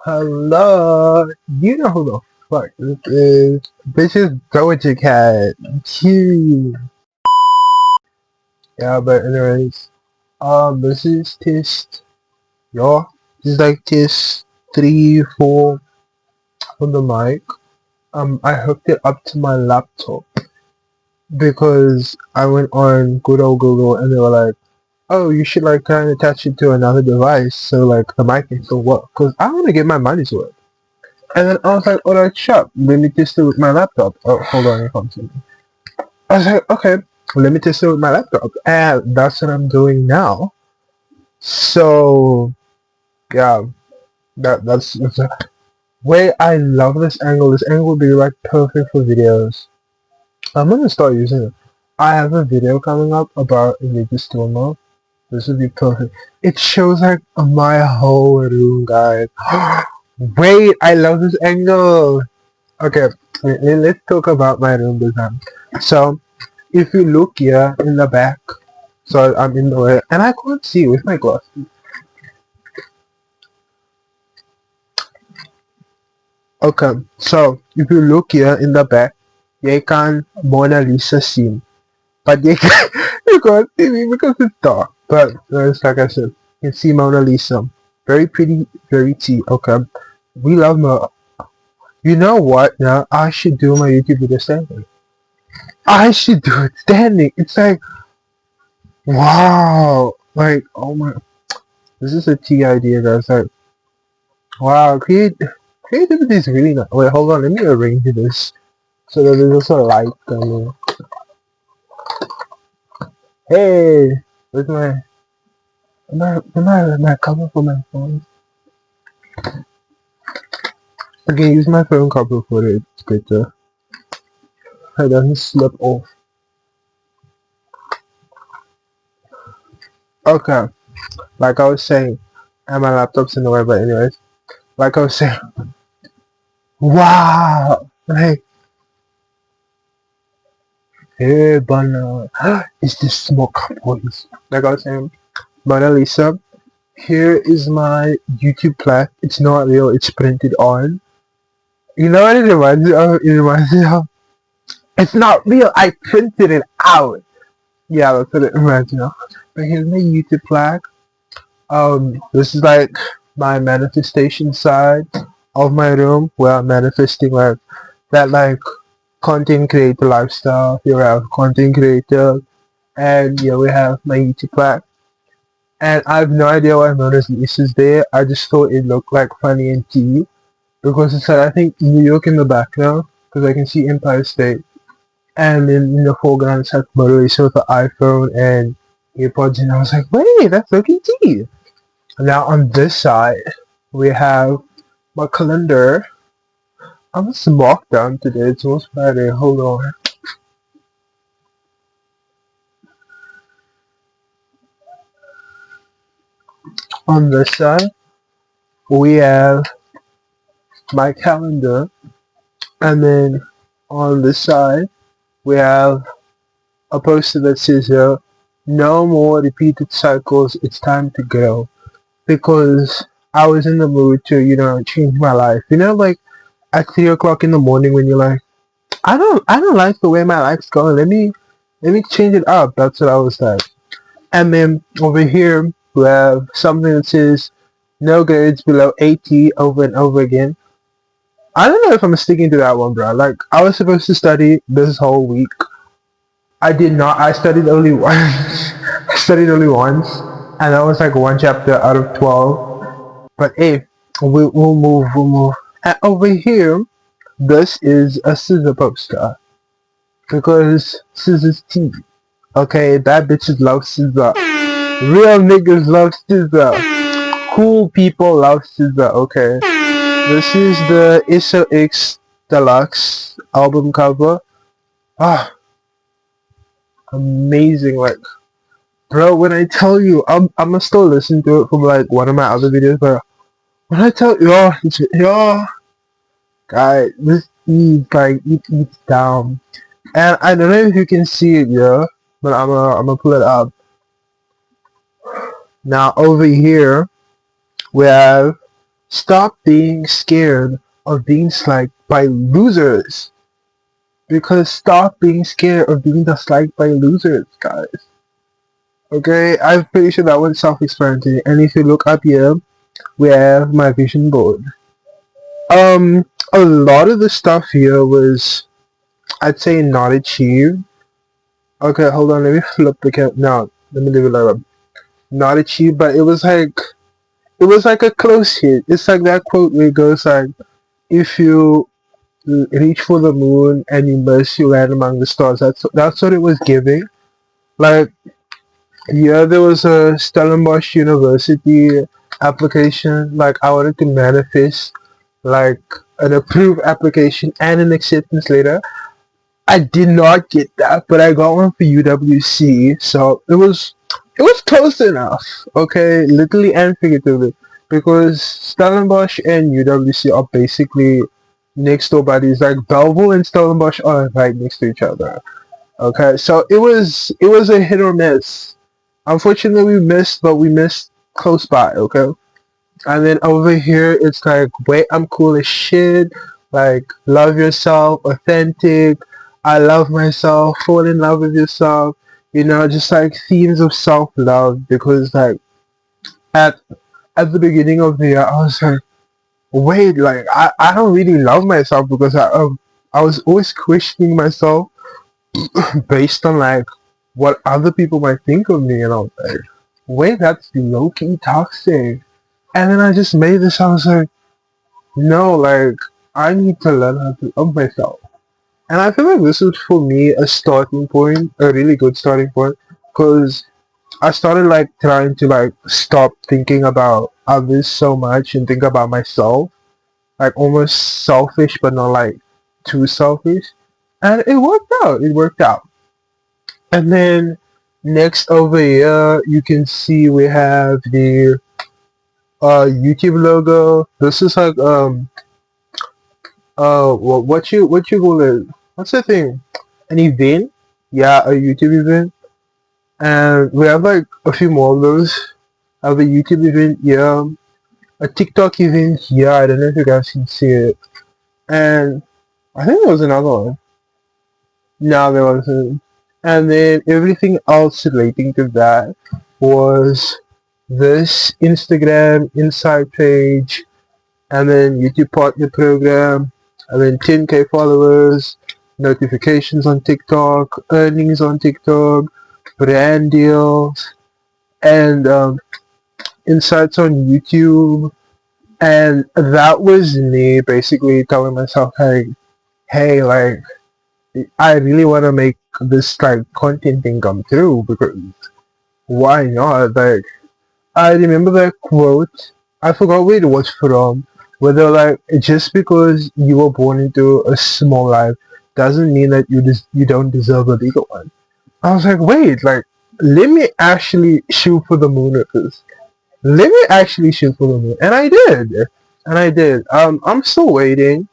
Hello, you know who the fuck this is? Bitches Doja Cat. Cute. Yeah, but anyways, this is test, y'all. This is like test 3, 4 on the mic. I hooked it up to my laptop because I went on good old Google and they were like, oh, you should like try and attach it to another device so like the mic can still work. Cause I want to get my money's worth. And then I was like, alright, sure. Let me test it with my laptop. Oh, hold on, it comes in. I was like, okay, let me test it with my laptop. And that's what I'm doing now. So, yeah, that's wait, I love this angle. This angle would be like perfect for videos. I'm gonna start using it. I have a video coming up about images mode. This would be perfect. It shows like my whole room, guys. Wait, I love this angle. Okay, let's talk about my room design. So, if you look here in the back, so I'm in the way, and I can't see with my glasses. Okay, so if you look here in the back, you can Mona Lisa see, but you can you can't see me because it's dark. But it's like I said, you can see Mona Lisa, very pretty, very tea. Okay, we love Mona. You know what? Now I should do my YouTube video standing. I should do it standing. It's like wow, like oh my, this is a tea idea, guys. Like wow, creativity is really not. Wait, hold on. Let me arrange this so that there's also light coming. Hey, where's my cover for my phone? I can use my phone cover for it. It's better. I don't slip off. Okay, like I was saying, and my laptop's in the way. But anyways, like I was saying, wow, like hey, Banana, is this smoke boys? Like I was saying, Mona Lisa. Here is my YouTube plaque. It's not real. It's printed on. You know what it reminds me of? It reminds me of. It's not real. I printed it out. Yeah, that's what it reminds me of. But here's my YouTube plaque. This is like my manifestation side of my room where I'm manifesting like that like content creator lifestyle. Here we have content creator, and here we have my YouTube plaque. And I have no idea why Mona's Lisa is there. I just thought it looked like funny and cute because it said I think New York in the background because I can see Empire State, and then in the foreground it's like Mona Lisa with the iPhone and earpods, and I was like, wait, that's looking cute. Now on this side we have my calendar. I'm just marked down today. It's almost Friday. Hold on. On this side we have my calendar, and then on this side we have a poster that says no more repeated cycles, it's time to go. Because I was in the mood to, change my life. Like at 3 o'clock in the morning when you're like, I don't like the way my life's going. Let me change it up. That's what I was like. And then over here we have something that says no grades below 80 over and over again. I don't know if I'm sticking to that one, bro. Like I was supposed to study this whole week. I did not. I studied only once. I studied only once, and that was like one chapter out of 12. But hey, we'll move. We'll move. And over here, this is a scissor poster because scissors teeth. Okay, bad bitches love scissor. Real niggas love scissor. Cool people love scissor. Okay, this is the SOX Deluxe album cover. Ah, amazing! Like. Bro, when I tell you, I'm gonna still listen to it from like one of my other videos, but when I tell you, guys, this eats down, and I don't know if you can see it, yeah, but I'm gonna pull it up. Now over here we have Stop being scared of being disliked by losers. Because stop being scared of being disliked by losers, guys. Okay, I'm pretty sure that one's self-explanatory. And if you look up here, we have my vision board. A lot of the stuff here was, I'd say, not achieved. Okay, hold on, let me flip the cap. No, let me leave it like that. Not achieved, but it was like a close hit. It's like that quote where it goes like, if you reach for the moon and you miss, you land among the stars. That's what it was giving. Like, yeah, there was a Stellenbosch University application. Like, I wanted to manifest like an approved application and an acceptance letter. I did not get that, but I got one for UWC, so it was close enough. Okay, literally and figuratively, because Stellenbosch and UWC are basically next door buddies. Like Belleville and Stellenbosch are right next to each other. Okay, so it was a hit or miss. Unfortunately, we missed, but we missed close by. Okay, and then over here, it's like, wait, I'm cool as shit. Like, love yourself, authentic. I love myself, fall in love with yourself. Just like themes of self love. Because, like, at at the beginning of the year, I was like, wait, like, I don't really love myself because I was always questioning myself based on, like, what other people might think of me. And I was like, wait, that's low key toxic. And then I just made this, I was like, no, like, I need to learn how to love myself. And I feel like this is for me a starting point, a really good starting point, because I started like trying to like stop thinking about others so much and think about myself, like almost selfish, but not like too selfish. And it worked out. It worked out. And then next over here, you can see we have the YouTube logo. This is like what you call it? What's the thing? An event? Yeah, a YouTube event. And we have like a few more of those. I have a YouTube event, yeah. A TikTok event, yeah. I don't know if you guys can see it. And I think there was another one. No, there wasn't. And then everything else relating to that was this Instagram Insight page, and then YouTube Partner Program, and then 10K followers, notifications on TikTok, earnings on TikTok, brand deals, and insights on YouTube. And that was me basically telling myself, hey, like, I really want to make this like content thing come through because why not? Like, I remember that quote. I forgot where it was from. Whether like just because you were born into a small life doesn't mean that you don't deserve a bigger one. I was like, wait, like let me actually shoot for the moon with this. Let me actually shoot for the moon, and I did, and I did. I'm still waiting.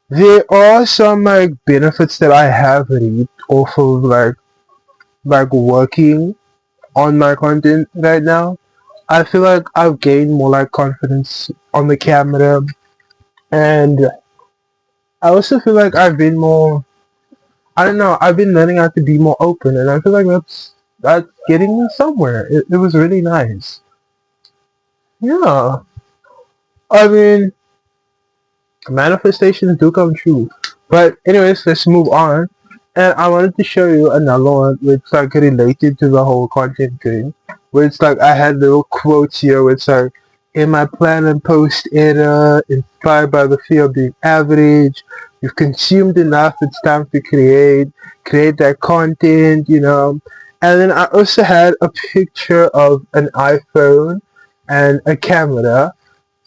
There are some like benefits that I have reaped off of like working on my content right now. I feel like I've gained more like confidence on the camera, and I also feel like I've been more. I don't know. I've been learning how to be more open, and I feel like that's getting me somewhere. It was really nice. Yeah, I mean, manifestations do come true. But anyways, let's move on. And I wanted to show you another one which like related to the whole content thing. Where it's like I had little quotes here where it's like in my plan and post era, inspired by the fear of being average, you've consumed enough, it's time to create that content. And then I also had a picture of an iPhone and a camera.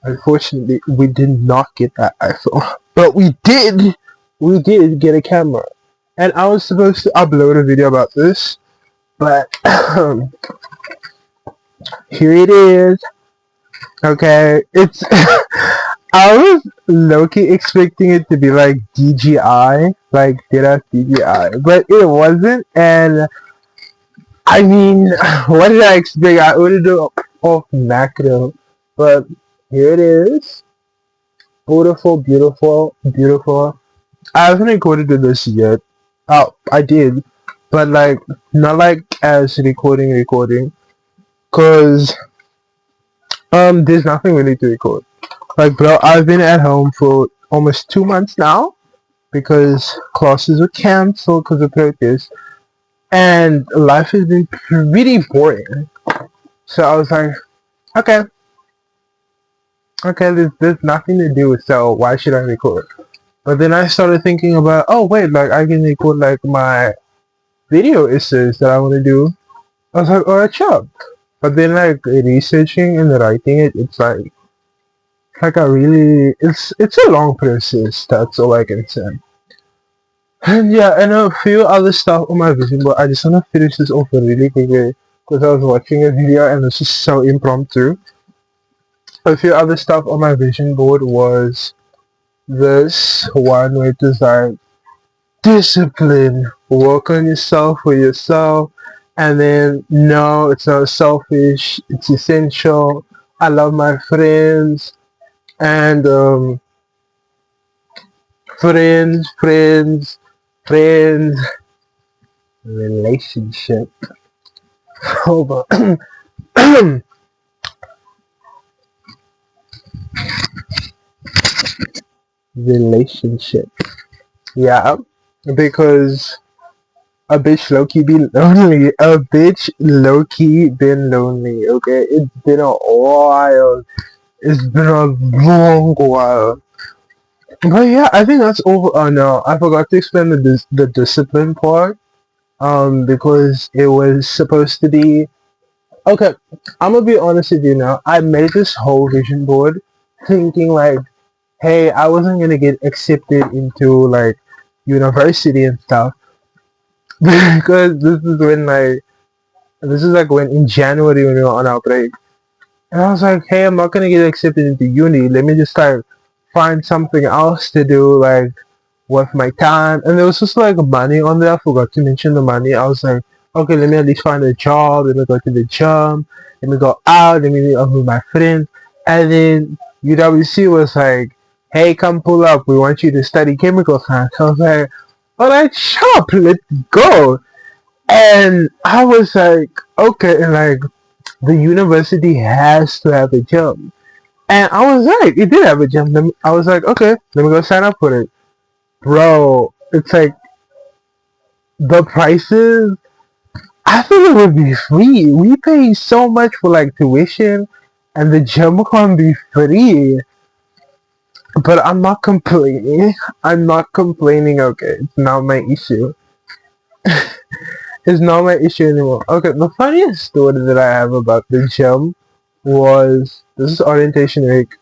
Unfortunately, we did not get that iPhone, but we did get a camera, and I was supposed to upload a video about this, but here it is. Okay, it's I was low-key expecting it to be like DJI, like data DJI, but it wasn't, and I mean, what did I expect? I ordered it off macro, but Here it is. Beautiful, beautiful, beautiful. I haven't recorded this yet. Oh, I did, but like not like as recording, cause there's nothing really to record. Like, bro, I've been at home for almost 2 months now because classes were canceled because of protests, and life has been pretty boring. So I was like, okay, okay, there's nothing to do, so why should I record? But then I started thinking about, oh wait, like I can record like my video essays that I want to do. I was like, alright, sure. But then like researching and writing it, it's like a really, it's a long process. That's all I can say. And yeah, and a few other stuff on my vision board. I just want to finish this off really quickly because I was watching a video and it's just so impromptu. A few other stuff on my vision board was this one where it was like discipline, work on yourself for yourself, and then no, it's not selfish, it's essential. I love my friends, and friends, relationship. Hold on. Relationship. Yeah, because a bitch low key be lonely. A bitch low key been lonely. Okay, it's been a while. It's been a long while. But yeah, I think that's over. Oh no, I forgot to explain the discipline part. Because it was supposed to be okay. I'm gonna be honest with you now. I made this whole vision board thinking like, hey, I wasn't gonna get accepted into like university and stuff because this is like when in January when we were on our break. And I was like, hey, I'm not gonna get accepted into uni. Let me just like find something else to do like with my time. And there was just like money on there. I forgot to mention the money. I was like, okay, let me at least find a job. Let me go to the gym. Let me go out. Let me meet up with my friends. And then UWC was like, hey, come pull up. We want you to study chemical science. I was like, all right, sharp, let's go. And I was like, okay, and like the university has to have a gym. And I was right, it did have a gym. I was like, okay, let me go sign up for it. Bro, it's like the prices, I thought it would be free. We pay so much for like tuition and the gym can't be free. But I'm not complaining. I'm not complaining, okay. It's not my issue. It's not my issue anymore. Okay, the funniest story that I have about the gym was this is orientation week.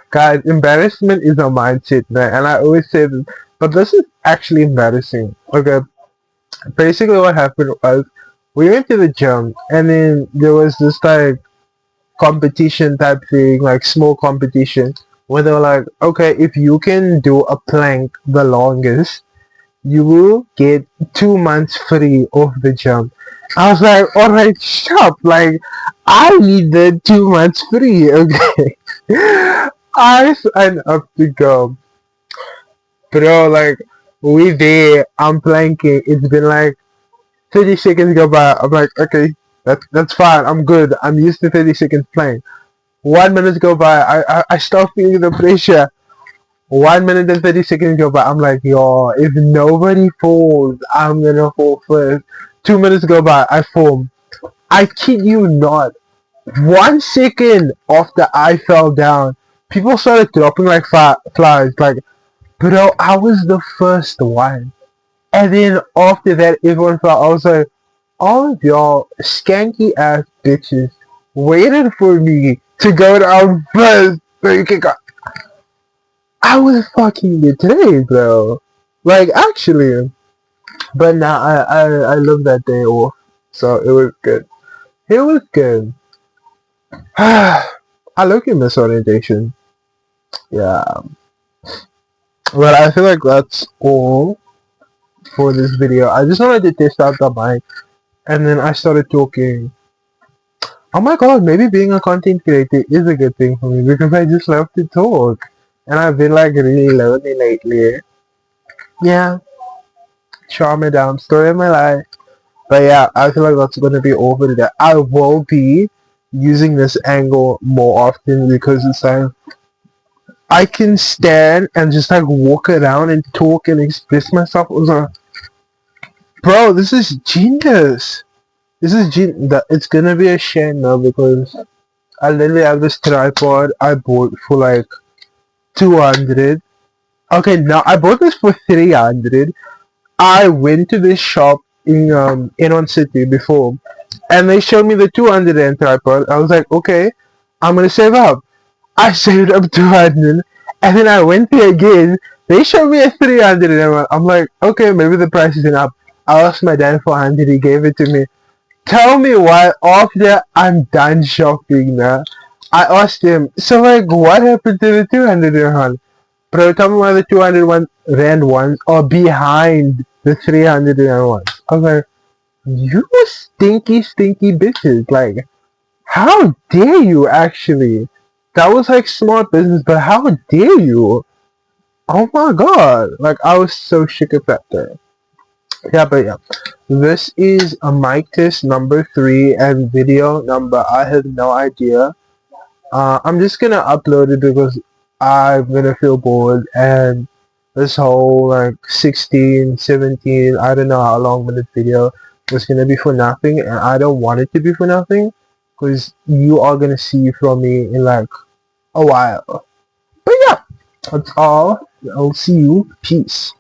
Guys, embarrassment is a mindset, man, and I always say this, but this is actually embarrassing. Okay, basically what happened was we went to the gym, and then there was this like competition type thing, like small competition, where they were like, okay, if you can do a plank the longest, you will get 2 months free of the gym. I was like, alright, stop. Like, I need the 2 months free, okay? I signed up to go. Bro, like, we there, I'm planking. It's been like 30 seconds go by. I'm like, okay, that's fine. I'm good. I'm used to 30 seconds playing. 1 minute go by. I start feeling the pressure. 1 minute and 30 seconds go by. I'm like, yo, if nobody falls, I'm gonna fall first. 2 minutes go by, I fall. I kid you not. 1 second after I fell down, people started dropping like flies. Like, bro, I was the first one. And then after that, everyone fell. I was like, all of y'all skanky ass bitches waited for me to go down first so you can go. I was fucking betrayed, bro. Like actually, but now I love that day off, so it was good. It was good. I look at miss orientation. Yeah, but I feel like that's all for this video. I just wanted to test out the mic, and then I started talking. Oh my god, maybe being a content creator is a good thing for me because I just love to talk. And I've been like really lonely lately. Yeah, trauma down, story of my life. But yeah, I feel like that's gonna be all for today. I will be using this angle more often because it's like I can stand and just like walk around and talk and express myself. I was like, bro, this is genius. This is it's gonna be a shame now because I literally have this tripod I bought for like 200. Okay, now I bought this for 300. I went to this shop in on City before, and they showed me the 200 and tripod. I was like, okay, I'm gonna save up. I saved up 200, and then I went there again. They showed me a 300, and I'm like, okay, maybe the price isn't up. I asked my dad for 100. He gave it to me. Tell me why after I'm done shopping now, I asked him, so like what happened to the 200 rand? Bro, tell me why the 201 rand ones are behind the 300 rand ones. I was like, you stinky, stinky bitches. Like, how dare you actually? That was like smart business, but how dare you? Oh my god. Like, I was so shook at that thing. Yeah, but yeah. This is a mic test number 3 and video number, I have no idea. I'm just gonna upload it because I'm gonna feel bored and this whole like 16, 17, I don't know how long minute video was gonna be for nothing and I don't want it to be for nothing because you are gonna see from me in like a while. But yeah, that's all. I'll see you. Peace.